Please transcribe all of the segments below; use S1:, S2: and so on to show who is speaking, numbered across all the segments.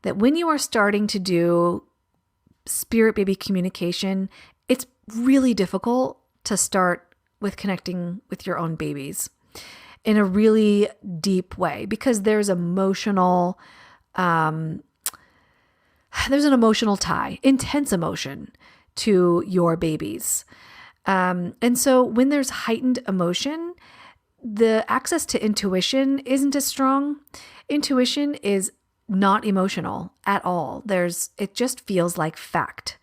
S1: that when you are starting to do spirit baby communication, it's really difficult to start with connecting with your own babies in a really deep way, because there's an emotional tie, intense emotion to your babies. And so when there's heightened emotion, the access to intuition isn't as strong. Intuition is not emotional at all. It just feels like fact.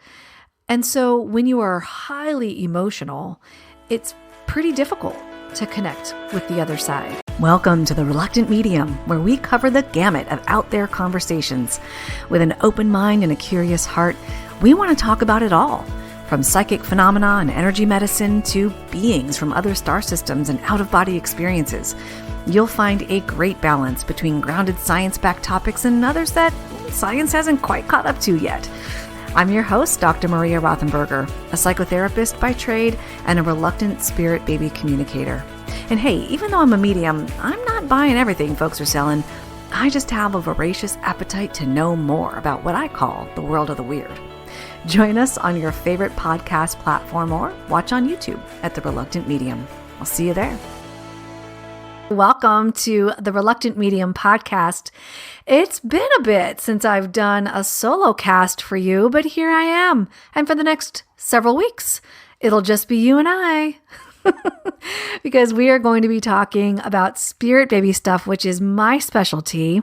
S1: And so when you are highly emotional, it's pretty difficult to connect with the other side. Welcome to The Reluctant Medium, where we cover the gamut of out there conversations. With an open mind and a curious heart, we want to talk about it all, from psychic phenomena and energy medicine to beings from other star systems and out-of-body experiences. You'll find a great balance between grounded science-backed topics and others that science hasn't quite caught up to yet. I'm your host, Dr. Maria Rothenberger, a psychotherapist by trade and a reluctant spirit baby communicator. And hey, even though I'm a medium, I'm not buying everything folks are selling. I just have a voracious appetite to know more about what I call the world of the weird. Join us on your favorite podcast platform or watch on YouTube at The Reluctant Medium. I'll see you there. Welcome to the Reluctant Medium podcast. It's been a bit since I've done a solo cast for you, but here I am. And for the next several weeks, it'll just be you and I. Because we are going to be talking about spirit baby stuff, which is my specialty.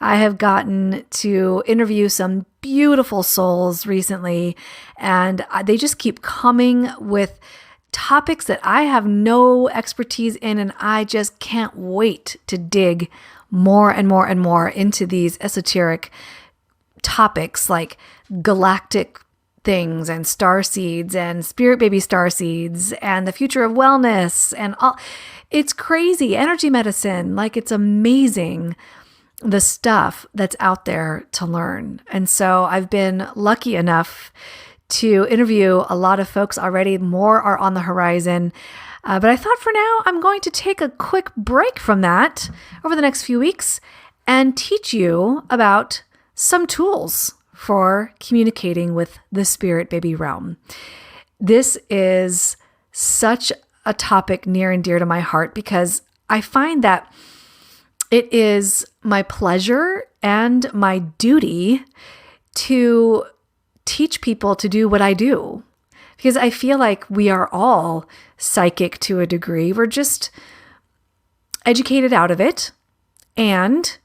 S1: I have gotten to interview some beautiful souls recently, and they just keep coming with topics that I have no expertise in, and I just can't wait to dig more and more and more into these esoteric topics like galactic things and star seeds and spirit baby star seeds and the future of wellness and all. It's crazy. Energy medicine, like it's amazing the stuff that's out there to learn. And so I've been lucky enough to interview a lot of folks already. More are on the horizon. But I thought for now, I'm going to take a quick break from that over the next few weeks and teach you about some tools for communicating with the spirit baby realm. This is such a topic near and dear to my heart because I find that it is my pleasure and my duty to teach people to do what I do, because I feel like we are all psychic to a degree. We're just educated out of it, and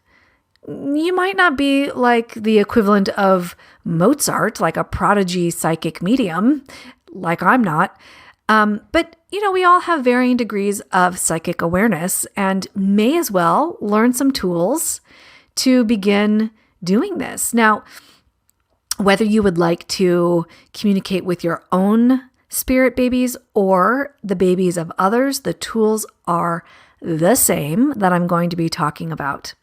S1: you might not be like the equivalent of Mozart, like a prodigy psychic medium, like I'm not. But, we all have varying degrees of psychic awareness and may as well learn some tools to begin doing this. Now, whether you would like to communicate with your own spirit babies or the babies of others, the tools are the same that I'm going to be talking about.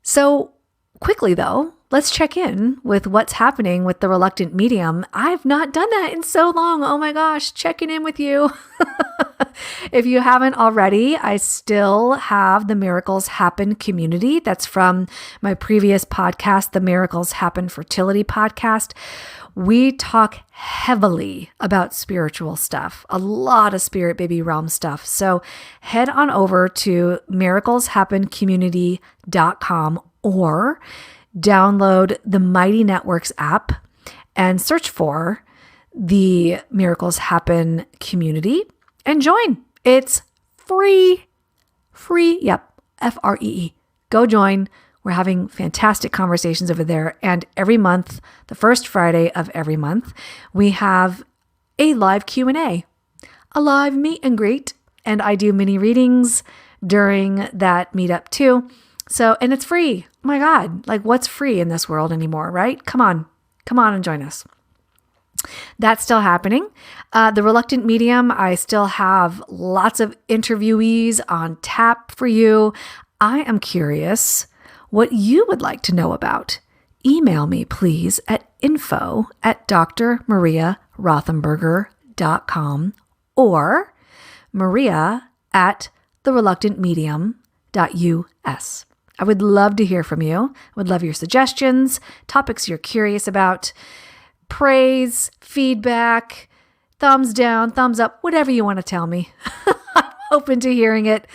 S1: So quickly though, let's check in with what's happening with the Reluctant Medium. I've not done that in so long. Oh my gosh, checking in with you. If you haven't already, I still have the Miracles Happen community. That's from my previous podcast, the Miracles Happen Fertility podcast. We talk heavily about spiritual stuff, a lot of spirit baby realm stuff. So head on over to miracleshappencommunity.com or download the Mighty Networks app and search for the Miracles Happen community and join. It's free. Yep. Free. Go join. We're having fantastic conversations over there. And every month, the first Friday of every month, we have a live Q&A, a live meet and greet. And I do mini readings during that meetup too. So, and it's free. Oh my God, like what's free in this world anymore, right? Come on and join us. That's still happening. The Reluctant Medium, I still have lots of interviewees on tap for you. I am curious what you would like to know about. Email me, please, at info@drmariarothenberger.com or maria@thereluctantmedium.us. I would love to hear from you. I would love your suggestions, topics you're curious about, praise, feedback, thumbs down, thumbs up, whatever you want to tell me. I'm open to hearing it.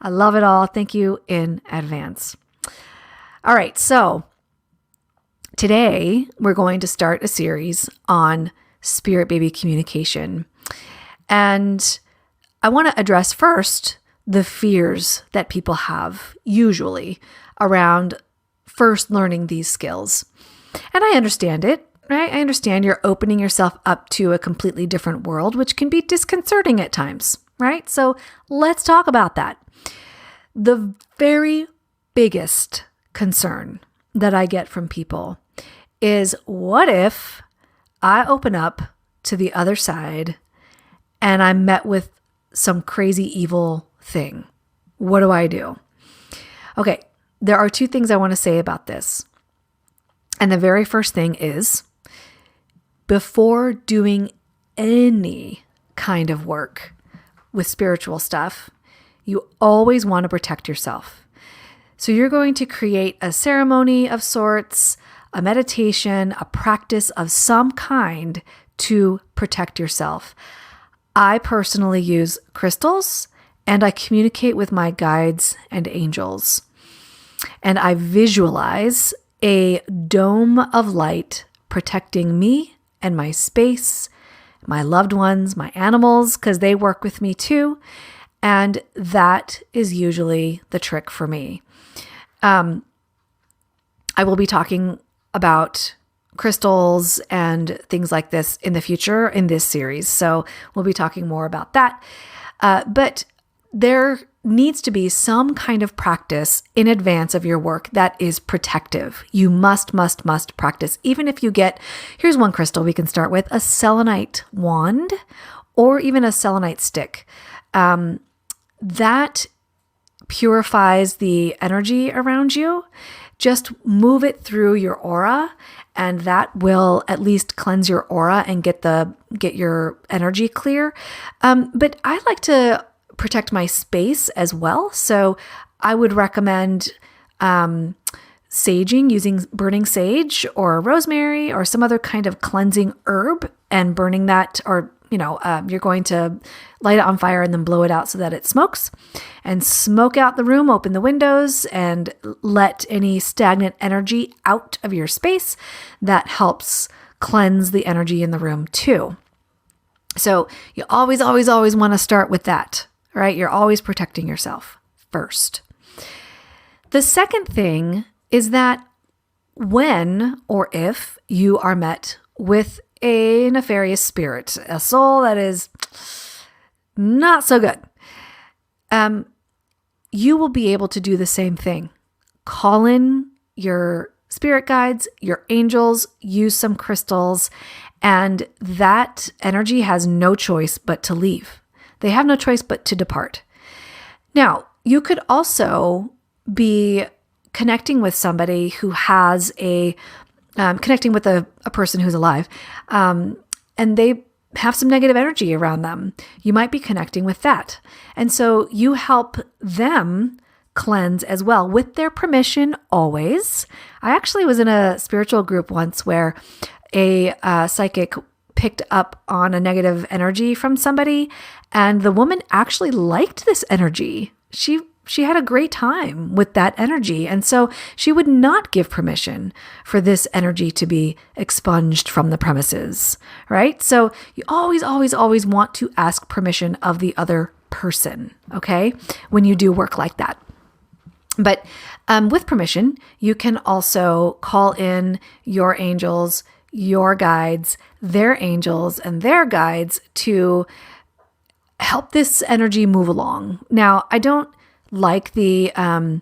S1: I love it all. Thank you in advance. All right, so today we're going to start a series on spirit baby communication. And I want to address first the fears that people have usually around first learning these skills. And I understand it, right? I understand you're opening yourself up to a completely different world, which can be disconcerting at times, right? So let's talk about that. The very biggest concern that I get from people is, what if I open up to the other side and I'm met with some crazy evil thing? What do I do? Okay, there are two things I want to say about this. And the very first thing is, before doing any kind of work with spiritual stuff, you always want to protect yourself. So you're going to create a ceremony of sorts, a meditation, a practice of some kind to protect yourself. I personally use crystals, and I communicate with my guides and angels. And I visualize a dome of light protecting me and my space, my loved ones, my animals, because they work with me too. And that is usually the trick for me. I will be talking about crystals and things like this in the future in this series. So we'll be talking more about that. But there needs to be some kind of practice in advance of your work that is protective. You must practice. Even if you get, here's one crystal we can start with, a selenite wand or even a selenite stick. That purifies the energy around you. Just move it through your aura, and that will at least cleanse your aura and get your energy clear. But I like to protect my space as well. So I would recommend saging, using burning sage or rosemary or some other kind of cleansing herb and burning that, or you're going to light it on fire and then blow it out so that it smokes, and smoke out the room, open the windows, and let any stagnant energy out of your space. That helps cleanse the energy in the room too. So you always want to start with that, right? You're always protecting yourself first. The second thing is that when or if you are met with a nefarious spirit, a soul that is not so good, you will be able to do the same thing. Call in your spirit guides, your angels, use some crystals, and that energy has no choice but to leave. They have no choice but to depart. Now, you could also be connecting with somebody who has connecting with a person who's alive, and they have some negative energy around them. You might be connecting with that. And so you help them cleanse as well, with their permission always. I actually was in a spiritual group once where a psychic picked up on a negative energy from somebody, and the woman actually liked this energy. She had a great time with that energy. And so she would not give permission for this energy to be expunged from the premises, right? So you always want to ask permission of the other person, okay? When you do work like that. But with permission, you can also call in your angels, your guides, their angels, and their guides to help this energy move along. Now, I don't like I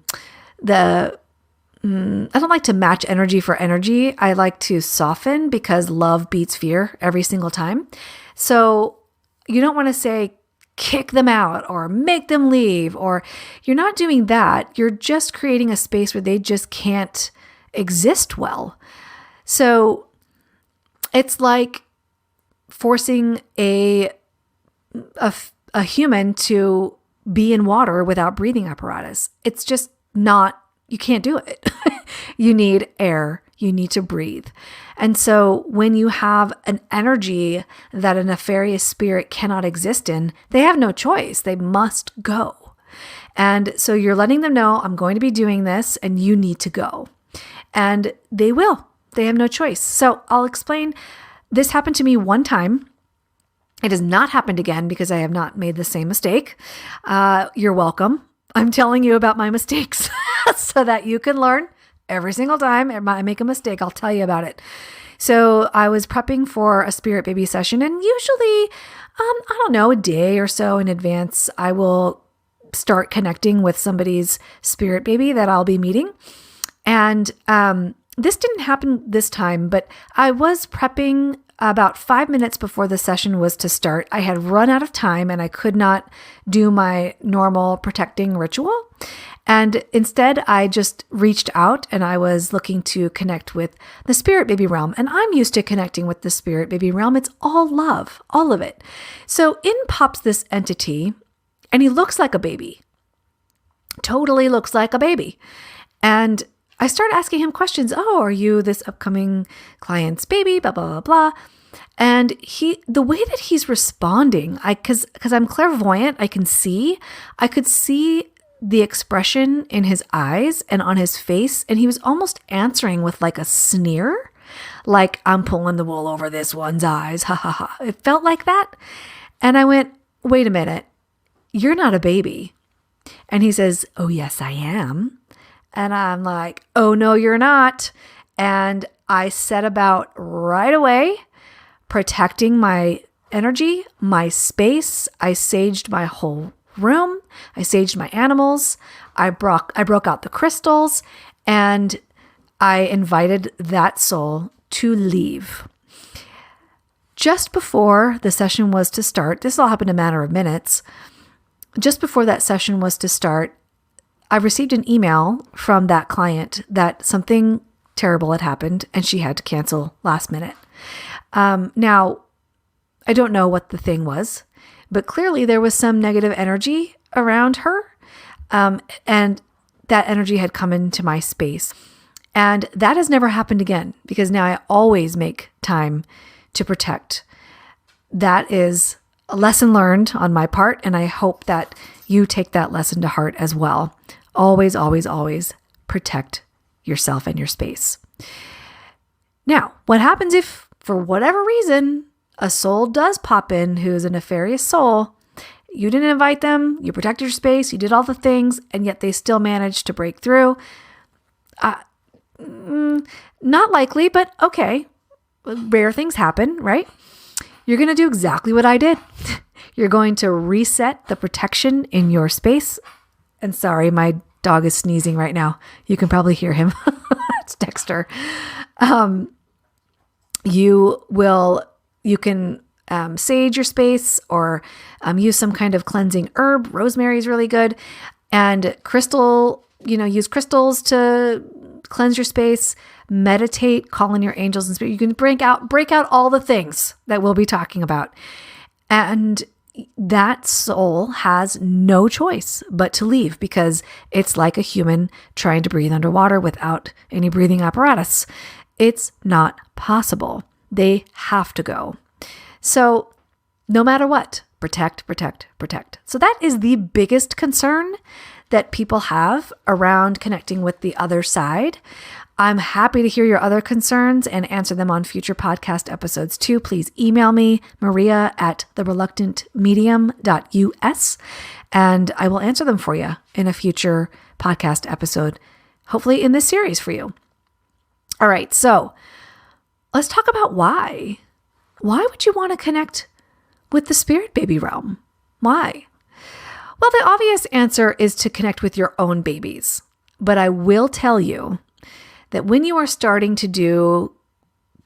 S1: don't like to match energy for energy. I like to soften, because love beats fear every single time. So you don't want to say, kick them out or make them leave, or you're not doing that. You're just creating a space where they just can't exist well. So it's like forcing a human to be in water without breathing apparatus. It's just not you can't do it. You need air. You need to breathe. And so when you have an energy that a nefarious spirit cannot exist in, they have no choice. They must go. And so you're letting them know, I'm going to be doing this and you need to go. And they will. They have no choice. So I'll explain. This happened to me one time. It has not happened again because I have not made the same mistake. You're welcome. I'm telling you about my mistakes so that you can learn. Every single time I make a mistake, I'll tell you about it. So I was prepping for a spirit baby session, and usually, I don't know, a day or so in advance, I will start connecting with somebody's spirit baby that I'll be meeting. And this didn't happen this time, but I was prepping about 5 minutes before the session was to start. I had run out of time and I could not do my normal protecting ritual. And instead, I just reached out and I was looking to connect with the spirit baby realm. And I'm used to connecting with the spirit baby realm. It's all love, all of it. So in pops this entity, and he looks like a baby. Totally looks like a baby. And I start asking him questions. Oh, are you this upcoming client's baby? Blah, blah, blah, blah. And the way that he's responding, because I'm clairvoyant, I could see the expression in his eyes and on his face. And he was almost answering with like a sneer, like, I'm pulling the wool over this one's eyes. Ha ha ha. It felt like that. And I went, wait a minute, you're not a baby. And he says, oh, yes, I am. And I'm like, oh, no, you're not. And I set about right away protecting my energy, my space. I saged my whole room. I saged my animals. I broke out the crystals, and I invited that soul to leave. Just before the session was to start, this all happened in a matter of minutes. Just before that session was to start, I received an email from that client that something terrible had happened and she had to cancel last minute. Now, I don't know what the thing was, but clearly there was some negative energy around her. And that energy had come into my space. And that has never happened again because now I always make time to protect. That is a lesson learned on my part. And I hope that you take that lesson to heart as well. Always, always, always protect yourself and your space. Now, what happens if, for whatever reason, a soul does pop in who's a nefarious soul? You didn't invite them, you protected your space, you did all the things, and yet they still managed to break through. Not likely, but okay. Rare things happen, right? You're going to do exactly what I did. You're going to reset the protection in your space. And sorry, my dog is sneezing right now. You can probably hear him. It's Dexter. You can sage your space or use some kind of cleansing herb. Rosemary is really good. And use crystals to cleanse your space, meditate, call in your angels and spirit. You can break out all the things that we'll be talking about. And that soul has no choice but to leave because it's like a human trying to breathe underwater without any breathing apparatus. It's not possible. They have to go. So no matter what, protect, protect, protect. So that is the biggest concern that people have around connecting with the other side. I'm happy to hear your other concerns and answer them on future podcast episodes too. Please email me, maria@thereluctantmedium.us, and I will answer them for you in a future podcast episode, hopefully in this series for you. All right, so let's talk about why. Why would you want to connect with the spirit baby realm? Why? Well, the obvious answer is to connect with your own babies. But I will tell you that when you are starting to do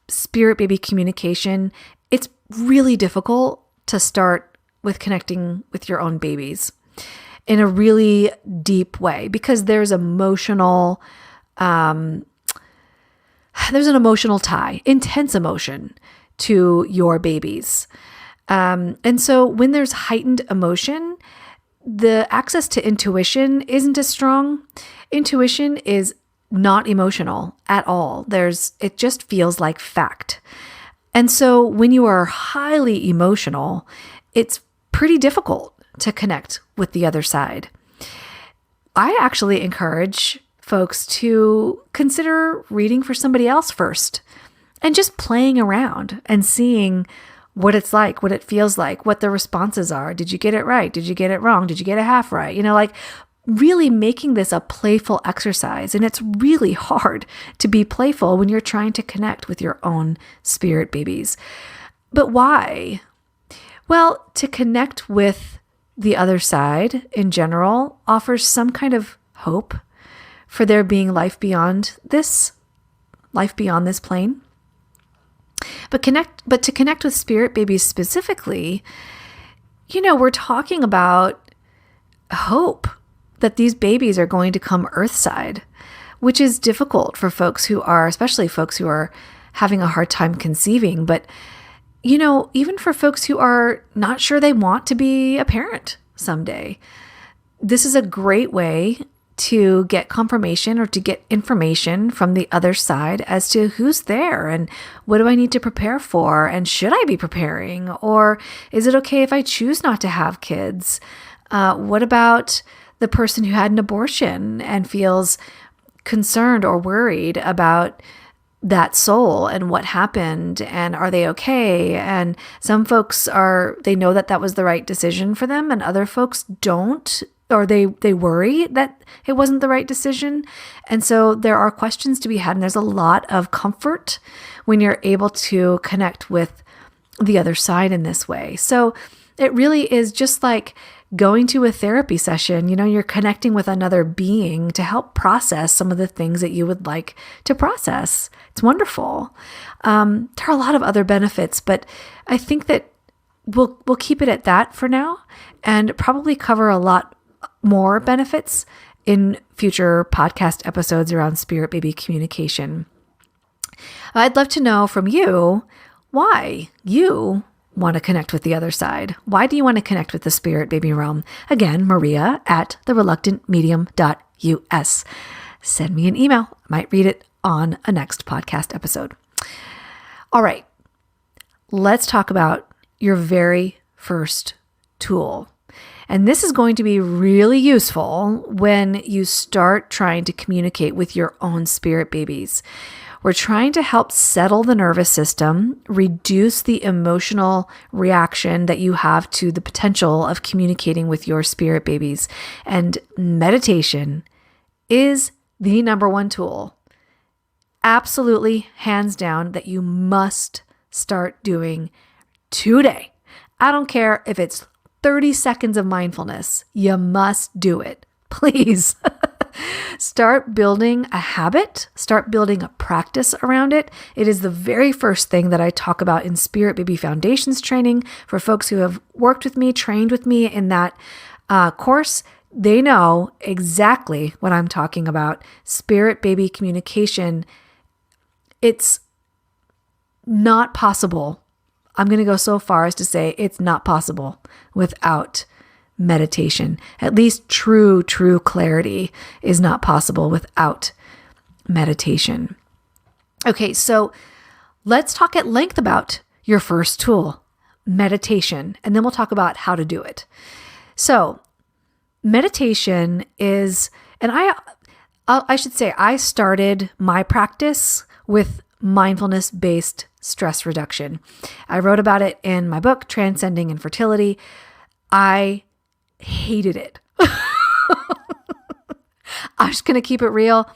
S1: spirit baby communication, it's really difficult to start with connecting with your own babies in a really deep way because there's an emotional tie, intense emotion to your babies. And so when there's heightened emotion, the access to intuition isn't as strong. Intuition is not emotional at all. It just feels like fact. And so when you are highly emotional, it's pretty difficult to connect with the other side. I actually encourage folks to consider reading for somebody else first and just playing around and seeing what it's like, what it feels like, what the responses are. Did you get it right? Did you get it wrong? Did you get a half right? Like really making this a playful exercise. And it's really hard to be playful when you're trying to connect with your own spirit babies. But why? Well, to connect with the other side in general offers some kind of hope for there being life beyond this plane. But to connect with spirit babies specifically, we're talking about hope that these babies are going to come earthside, which is difficult for especially folks who are having a hard time conceiving. But, even for folks who are not sure they want to be a parent someday, this is a great way to get confirmation or to get information from the other side as to who's there and what do I need to prepare for, and should I be preparing, or is it okay if I choose not to have kids? What about the person who had an abortion and feels concerned or worried about that soul and what happened, and are they okay? And some folks they know that was the right decision for them, and other folks don't, or they worry that it wasn't the right decision. And so there are questions to be had, and there's a lot of comfort when you're able to connect with the other side in this way. So it really is just like going to a therapy session. You're connecting with another being to help process some of the things that you would like to process. It's wonderful. There are a lot of other benefits, but I think that we'll keep it at that for now, and probably cover a lot more benefits in future podcast episodes around spirit baby communication. I'd love to know from you why you want to connect with the other side. Why do you want to connect with the spirit baby realm? Again, Maria at thereluctantmedium.us. Send me an email. I might read it on a next podcast episode. All right, let's talk about your very first tool. And this is going to be really useful when you start trying to communicate with your own spirit babies. We're trying to help settle the nervous system, reduce the emotional reaction that you have to the potential of communicating with your spirit babies. And meditation is the number one tool, absolutely hands down, that you must start doing today. I don't care if it's 30 seconds of mindfulness. You must do it. Please. Start building a habit. Start building a practice around it. It is the very first thing that I talk about in Spirit Baby Foundations training. For folks who have worked with me, trained with me in that course, they know exactly what I'm talking about. Spirit Baby communication. It's not possible. I'm going to go so far as to say it's not possible without meditation. At least true clarity is not possible without meditation. Okay, so let's talk at length about your first tool, meditation, and then we'll talk about how to do it. So meditation is, and I should say, I started my practice with mindfulness-based stress reduction. I wrote about it in my book, Transcending Infertility. I hated it. I'm just going to keep it real.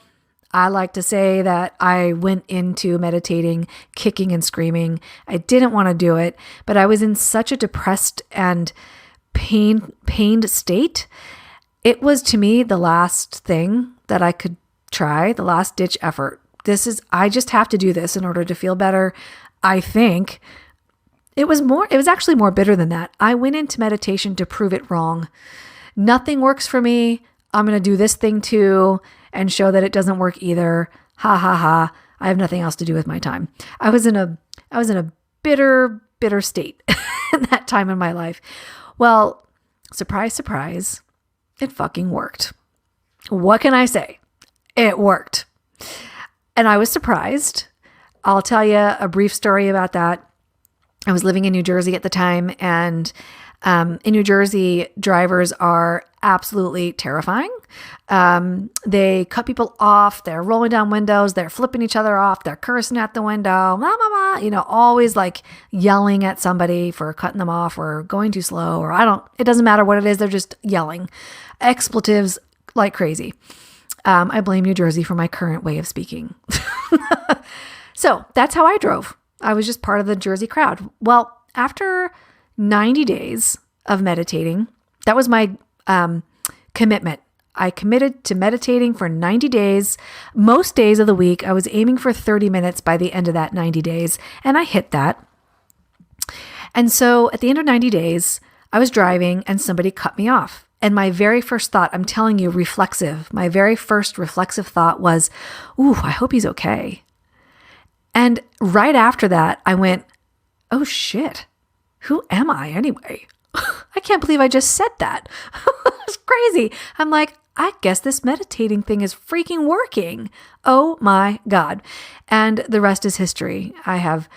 S1: I like to say that I went into meditating kicking and screaming. I didn't want to do it, but I was in such a depressed and pained state. It was, to me, the last thing that I could try, the last ditch effort. I just have to do this in order to feel better. I think it was actually more bitter than that. I went into meditation to prove it wrong. Nothing works for me. I'm going to do this thing too and show that it doesn't work either. Ha ha ha. I have nothing else to do with my time. I was in a bitter state at that time in my life. Well, Surprise, surprise, it fucking worked. What can I say? It worked. And I was surprised. I'll tell you a brief story about that. I was living in New Jersey at the time, and in New Jersey, drivers are absolutely terrifying. They cut people off. They're rolling down windows. They're flipping each other off. They're cursing at the window. Blah, blah, blah. Always like yelling at somebody for cutting them off or going too slow, or it doesn't matter what it is. They're just yelling expletives like crazy. I blame New Jersey for my current way of speaking. So that's how I drove. I was just part of the Jersey crowd. Well, after 90 days of meditating, that was my commitment. I committed to meditating for 90 days. Most days of the week, I was aiming for 30 minutes by the end of that 90 days, and I hit that. And so at the end of 90 days, I was driving and somebody cut me off. And my very first thought, I'm telling you, my very first reflexive thought was, ooh, I hope he's okay. And right after that, I went, oh shit, who am I anyway? I can't believe I just said that. It's crazy. I'm like, I guess this meditating thing is freaking working. Oh my God. And the rest is history. I have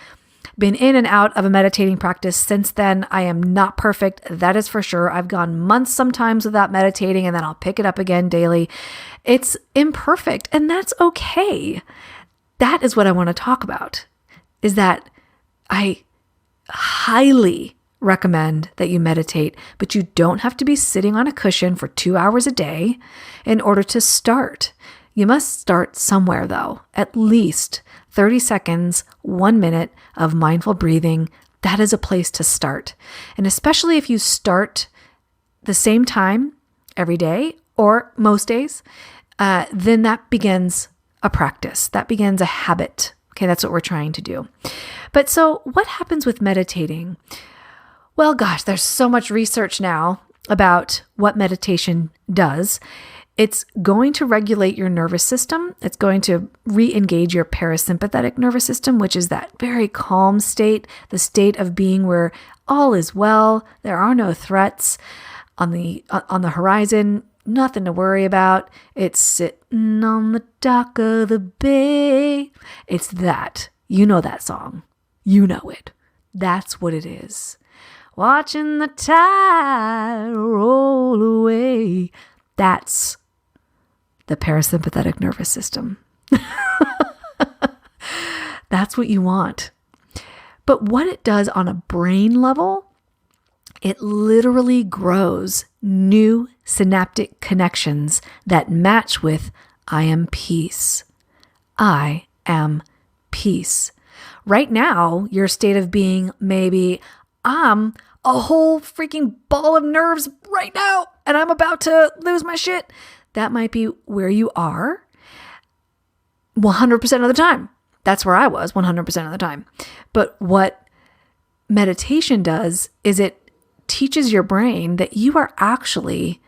S1: been in and out of a meditating practice since then. I am not perfect. That is for sure. I've gone months sometimes without meditating, and then I'll pick it up again daily. It's imperfect, and that's okay. That is what I want to talk about, is that I highly recommend that you meditate, but you don't have to be sitting on a cushion for 2 hours a day in order to start. You must start somewhere though, at least 30 seconds, 1 minute of mindful breathing. That is a place to start. And especially if you start the same time every day or most days, then that begins a practice. That begins a habit. Okay, that's what we're trying to do. But so what happens with meditating? Well, gosh, there's so much research now about what meditation does. It's going to regulate your nervous system. It's going to re-engage your parasympathetic nervous system, which is that very calm state, the state of being where all is well. There are no threats on the horizon. Nothing to worry about. It's sitting on the dock of the bay. It's that. You know that song. You know it. That's what it is. Watching the tide roll away. That's the parasympathetic nervous system. That's what you want. But what it does on a brain level, it literally grows new synaptic connections that match with I am peace. I am peace. Right now, your state of being maybe I'm a whole freaking ball of nerves right now and I'm about to lose my shit. That might be where you are 100% of the time. That's where I was 100% of the time. But what meditation does is it teaches your brain that you are actually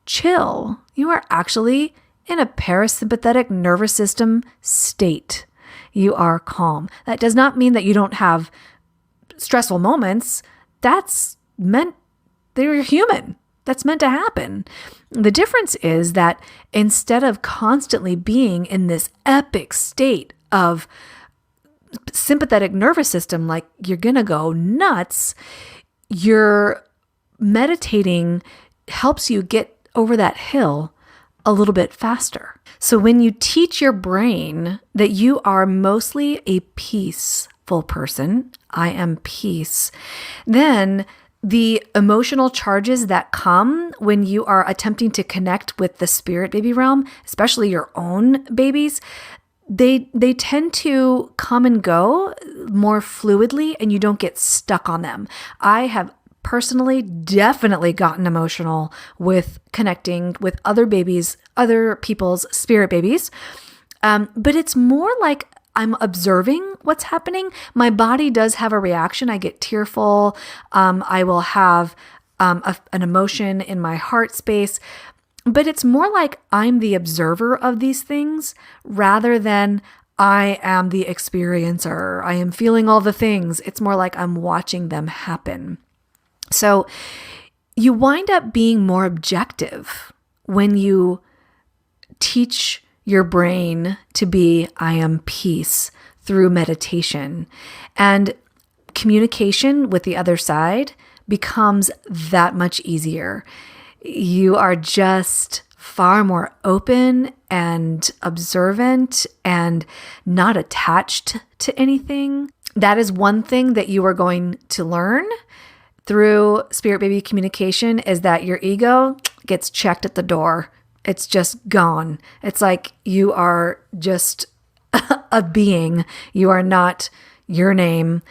S1: chill. You are actually in a parasympathetic nervous system state. You are calm. That does not mean that you don't have stressful moments. That's meant, they're human. That's meant to happen. The difference is that instead of constantly being in this epic state of sympathetic nervous system, like you're going to go nuts, your meditating helps you get over that hill a little bit faster. So when you teach your brain that you are mostly a peaceful person, I am peace, then the emotional charges that come when you are attempting to connect with the spirit baby realm, especially your own babies, they tend to come and go more fluidly and you don't get stuck on them. I have personally definitely gotten emotional with connecting with other babies, other people's spirit babies. But it's more like I'm observing what's happening. My body does have a reaction. I get tearful. I will have an emotion in my heart space. But it's more like I'm the observer of these things rather than I am the experiencer. I am feeling all the things. It's more like I'm watching them happen. So you wind up being more objective when you teach your brain to be, I am peace, through meditation. And communication with the other side becomes that much easier. You are just far more open and observant and not attached to anything. That is one thing that you are going to learn through Spirit Baby communication, is that your ego gets checked at the door. It's just gone. It's like you are just a being. You are not your name,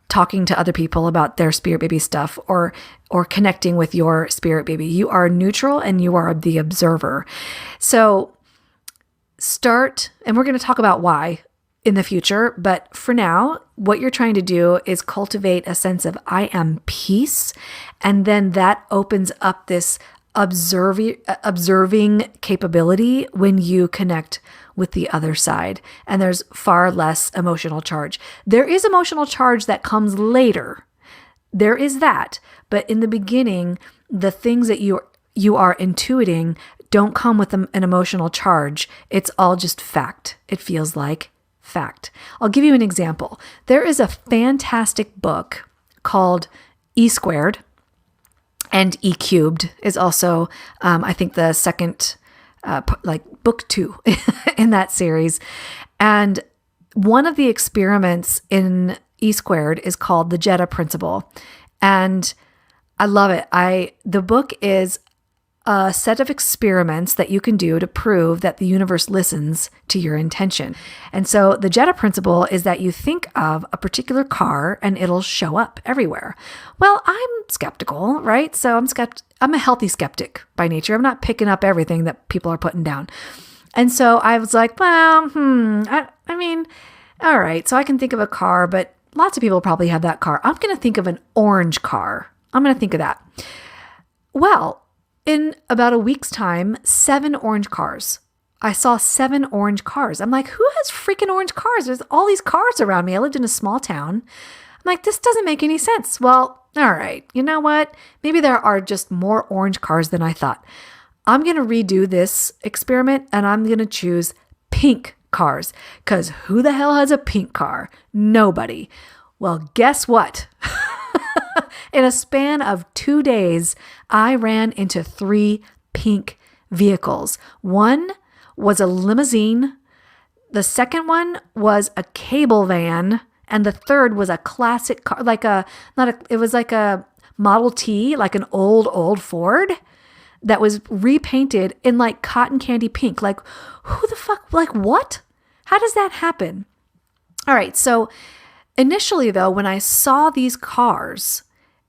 S1: talking to other people about their Spirit Baby stuff or connecting with your Spirit Baby. You are neutral and you are the observer. So start, and we're going to talk about why in the future, but for now, what you're trying to do is cultivate a sense of I am peace, and then that opens up this observing capability when you connect with the other side, and there's far less emotional charge. There is emotional charge that comes later. There is that, but in the beginning, the things that you are intuiting don't come with an emotional charge. It's all just fact. It feels like fact. I'll give you an example. There is a fantastic book called E Squared, and E Cubed is also, I think, the second, book 2 in that series. And one of the experiments in E Squared is called the Jetta Principle. And I love it. The book is a set of experiments that you can do to prove that the universe listens to your intention. And so the Jetta Principle is that you think of a particular car and it'll show up everywhere. Well, I'm skeptical, right? So I'm a healthy skeptic by nature. I'm not picking up everything that people are putting down. And so I was like, well, I mean, all right, so I can think of a car, but lots of people probably have that car. I'm going to think of an orange car. I'm going to think of that. Well, in about a week's time, 7 orange cars. I saw 7 orange cars. I'm like, who has freaking orange cars? There's all these cars around me. I lived in a small town. I'm like, this doesn't make any sense. Well, all right. You know what? Maybe there are just more orange cars than I thought. I'm going to redo this experiment and I'm going to choose pink cars, because who the hell has a pink car? Nobody. Well, guess what? In a span of 2 days, I ran into 3 pink vehicles. One was a limousine. The second one was a cable van. And the third was a classic car, it was like a Model T, like an old Ford that was repainted in like cotton candy pink. Like, who the fuck, like what? How does that happen? All right. So initially though, when I saw these cars,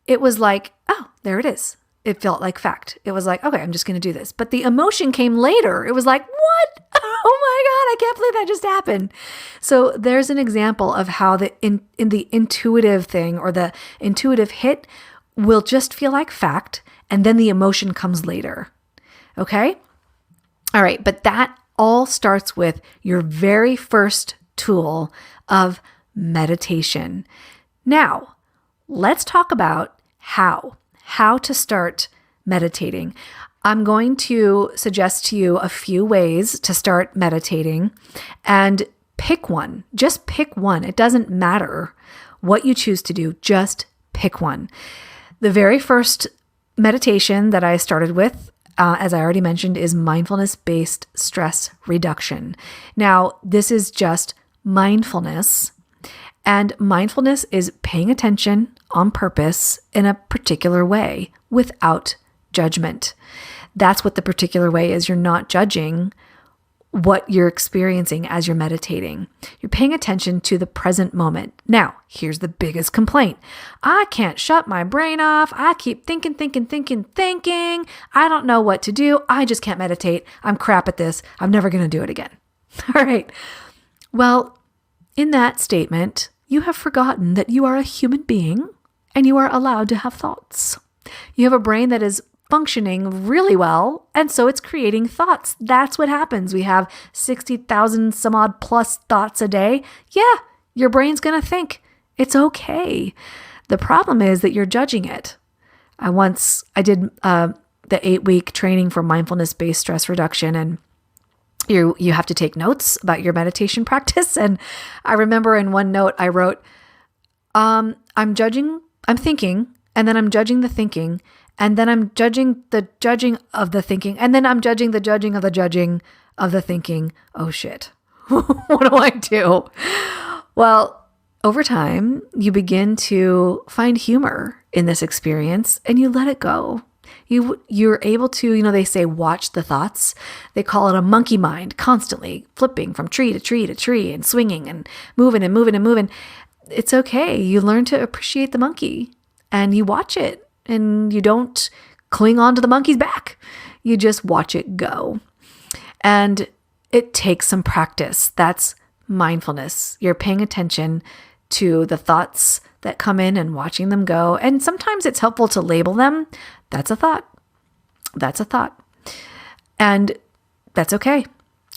S1: it was like, oh, there it is. It felt like fact. It was like, okay, I'm just going to do this. But the emotion came later. It was like, what? Oh my God, I can't believe that just happened. So there's an example of how in the intuitive thing or the intuitive hit will just feel like fact, and then the emotion comes later. Okay? All right, but that all starts with your very first tool of meditation. Now, let's talk about how to start meditating. I'm going to suggest to you a few ways to start meditating, and pick one. Just pick one. It doesn't matter what you choose to do. Just pick one. The very first meditation that I started with, as I already mentioned, is mindfulness-based stress reduction. Now, this is just mindfulness. And mindfulness is paying attention on purpose in a particular way without judgment. That's what the particular way is. You're not judging what you're experiencing as you're meditating. You're paying attention to the present moment. Now, here's the biggest complaint. I can't shut my brain off. I keep thinking. I don't know what to do. I just can't meditate. I'm crap at this. I'm never going to do it again. All right. Well, in that statement, you have forgotten that you are a human being and you are allowed to have thoughts. You have a brain that is functioning really well, and so it's creating thoughts. That's what happens. We have 60,000 some odd plus thoughts a day. Yeah, your brain's going to think. It's okay. The problem is that you're judging it. I did the 8-week training for mindfulness-based stress reduction, and you have to take notes about your meditation practice. And I remember in one note I wrote, I'm thinking, and then I'm judging the thinking, and then I'm judging the judging of the thinking, and then I'm judging the judging of the judging of the thinking. Oh shit. What do I do? Well, over time, you begin to find humor in this experience and you let it go. You're able to, they say, watch the thoughts. They call it a monkey mind, constantly flipping from tree to tree to tree and swinging and moving and moving and moving. It's okay. You learn to appreciate the monkey and you watch it, and you don't cling on to the monkey's back. You just watch it go. And it takes some practice. That's mindfulness. You're paying attention to the thoughts that come in and watching them go. And sometimes it's helpful to label them. That's a thought. That's a thought. And that's okay.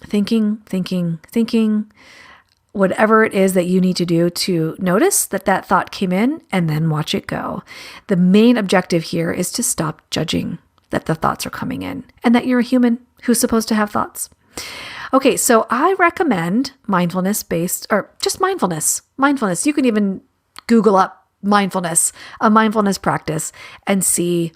S1: Thinking, whatever it is that you need to do to notice that thought came in and then watch it go. The main objective here is to stop judging that the thoughts are coming in and that you're a human who's supposed to have thoughts. Okay, so I recommend mindfulness-based, or just mindfulness. Mindfulness. You can even Google up mindfulness, a mindfulness practice, and see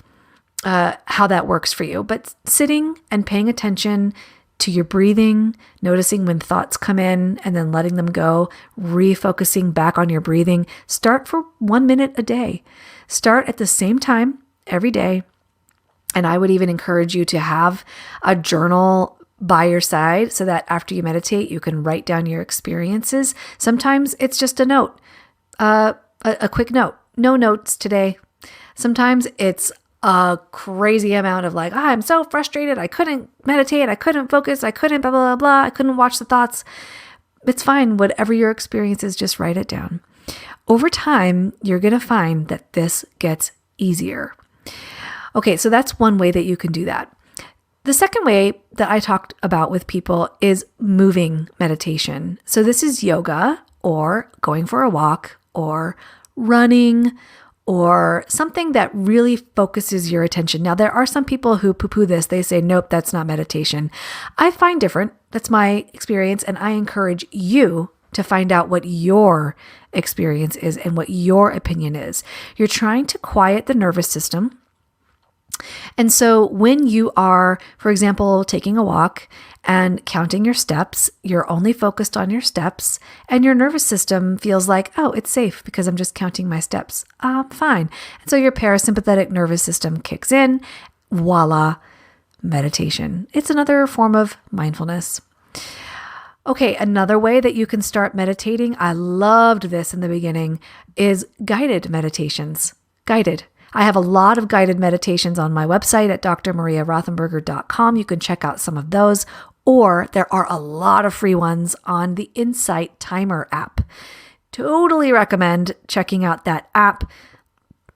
S1: how that works for you. But sitting and paying attention to your breathing, noticing when thoughts come in and then letting them go, refocusing back on your breathing. Start for 1 minute a day. Start at the same time every day. And I would even encourage you to have a journal by your side so that after you meditate, you can write down your experiences. Sometimes it's just a note, a quick note. No notes today. Sometimes it's a crazy amount of like, I'm so frustrated. I couldn't meditate. I couldn't focus. I couldn't blah, blah, blah, blah. I couldn't watch the thoughts. It's fine. Whatever your experience is, just write it down. Over time, you're going to find that this gets easier. Okay, so that's one way that you can do that. The second way that I talked about with people is moving meditation. So this is yoga or going for a walk or running or something that really focuses your attention. Now, there are some people who poo-poo this. They say, nope, that's not meditation. I find different. That's my experience. And I encourage you to find out what your experience is and what your opinion is. You're trying to quiet the nervous system. And so when you are, for example, taking a walk and counting your steps, you're only focused on your steps and your nervous system feels like, oh, it's safe because I'm just counting my steps. Fine. And so your parasympathetic nervous system kicks in. Voila, meditation. It's another form of mindfulness. Okay, another way that you can start meditating, I loved this in the beginning, is guided meditations. Guided. I have a lot of guided meditations on my website at drmariarothenberger.com. You can check out some of those, or there are a lot of free ones on the Insight Timer app. Totally recommend checking out that app.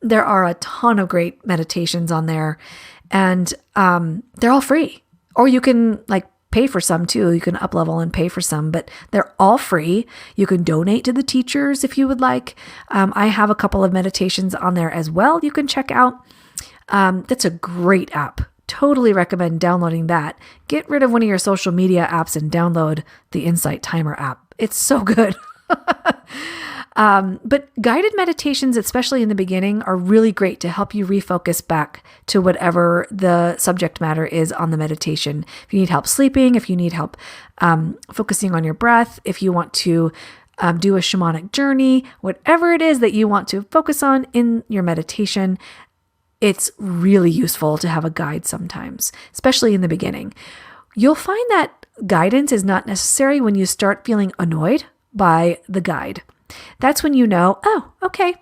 S1: There are a ton of great meditations on there, and they're all free. Or you can pay for some too. You can up-level and pay for some, but they're all free. You can donate to the teachers if you would like. I have a couple of meditations on there as well you can check out. That's a great app. Totally recommend downloading that. Get rid of one of your social media apps and download the Insight Timer app. It's so good. But guided meditations, especially in the beginning, are really great to help you refocus back to whatever the subject matter is on the meditation. If you need help sleeping, if you need help focusing on your breath, if you want to do a shamanic journey, whatever it is that you want to focus on in your meditation, it's really useful to have a guide sometimes, especially in the beginning. You'll find that guidance is not necessary when you start feeling annoyed by the guide. That's when you know, oh, okay,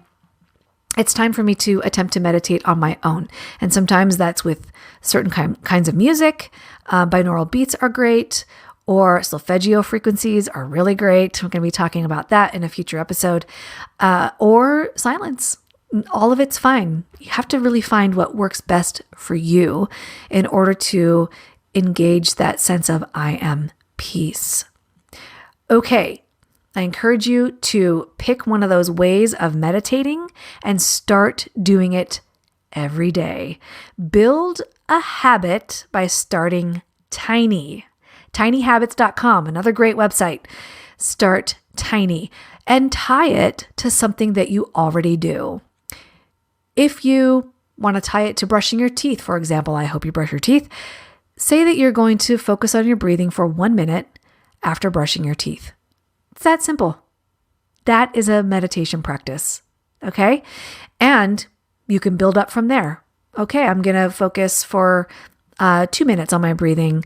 S1: it's time for me to attempt to meditate on my own. And sometimes that's with certain kinds of music. Binaural beats are great, or solfeggio frequencies are really great. We're going to be talking about that in a future episode. Or silence. All of it's fine. You have to really find what works best for you in order to engage that sense of I am peace. Okay. I encourage you to pick one of those ways of meditating and start doing it every day. Build a habit by starting tiny. tinyhabits.com, another great website. Start tiny and tie it to something that you already do. If you want to tie it to brushing your teeth, for example, I hope you brush your teeth. Say that you're going to focus on your breathing for 1 minute after brushing your teeth. It's that simple. That is a meditation practice. Okay. And you can build up from there. Okay. I'm going to focus for 2 minutes on my breathing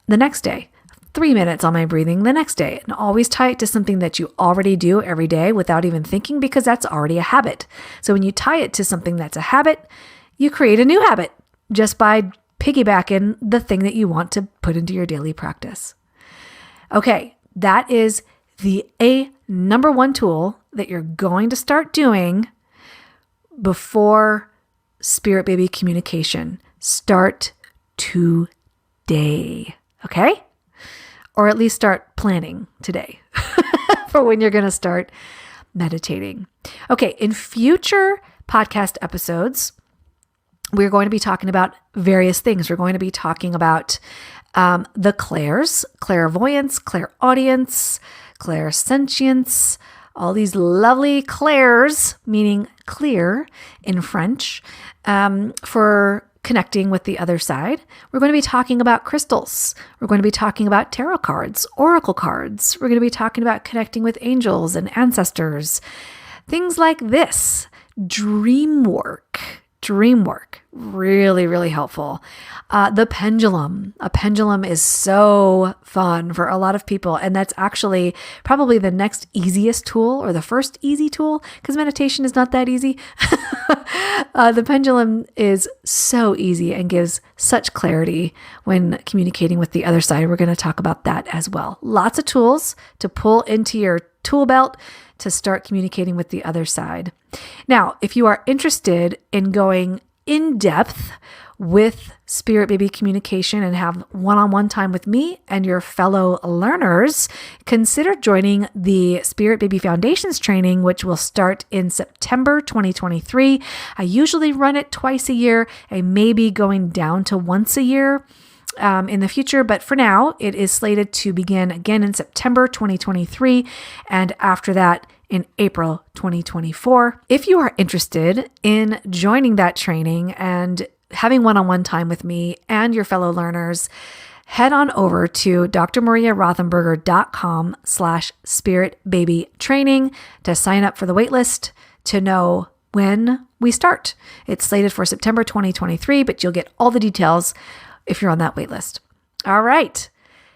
S1: the next day, 3 minutes on my breathing the next day, and always tie it to something that you already do every day without even thinking, because that's already a habit. So when you tie it to something that's a habit, you create a new habit just by piggybacking the thing that you want to put into your daily practice. Okay, that is the number one tool that you're going to start doing before Spirit Baby communication. Start today, okay? Or at least start planning today for when you're going to start meditating. Okay, in future podcast episodes, we're going to be talking about various things. We're going to be talking about the clairs, clairvoyance, clairaudience, clairsentience, all these lovely clairs, meaning clear in French, for connecting with the other side. We're going to be talking about crystals. We're going to be talking about tarot cards, oracle cards. We're going to be talking about connecting with angels and ancestors, things like this. Dream work, really, really helpful. The pendulum. A pendulum is so fun for a lot of people. And that's actually probably the next easiest tool, or the first easy tool, because meditation is not that easy. The pendulum is so easy and gives such clarity when communicating with the other side. We're going to talk about that as well. Lots of tools to pull into your tool belt to start communicating with the other side. Now, if you are interested in going in depth with Spirit Baby communication and have one-on-one time with me and your fellow learners, consider joining the Spirit Baby Foundations training, which will start in September 2023. I usually run it twice a year. I may be going down to once a year in the future, but for now, it is slated to begin again in September 2023, and after that, in April 2024. If you are interested in joining that training and having one-on-one time with me and your fellow learners, head on over to drmariarothenberger.com/spiritbabytraining to sign up for the waitlist to know when we start. It's slated for September 2023, but you'll get all the details if you're on that waitlist. All right.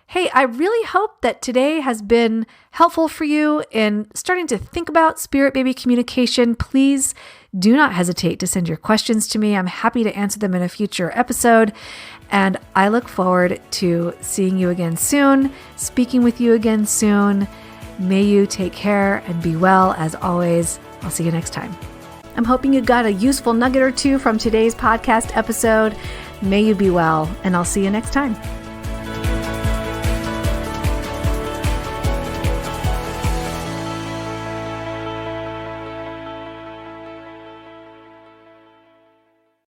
S1: Hey, I really hope that today has been helpful for you in starting to think about Spirit Baby communication. Please do not hesitate to send your questions to me. I'm happy to answer them in a future episode. And I look forward to seeing you again soon, speaking with you again soon. May you take care and be well as always. I'll see you next time. I'm hoping you got a useful nugget or two from today's podcast episode. May you be well, and I'll see you next time.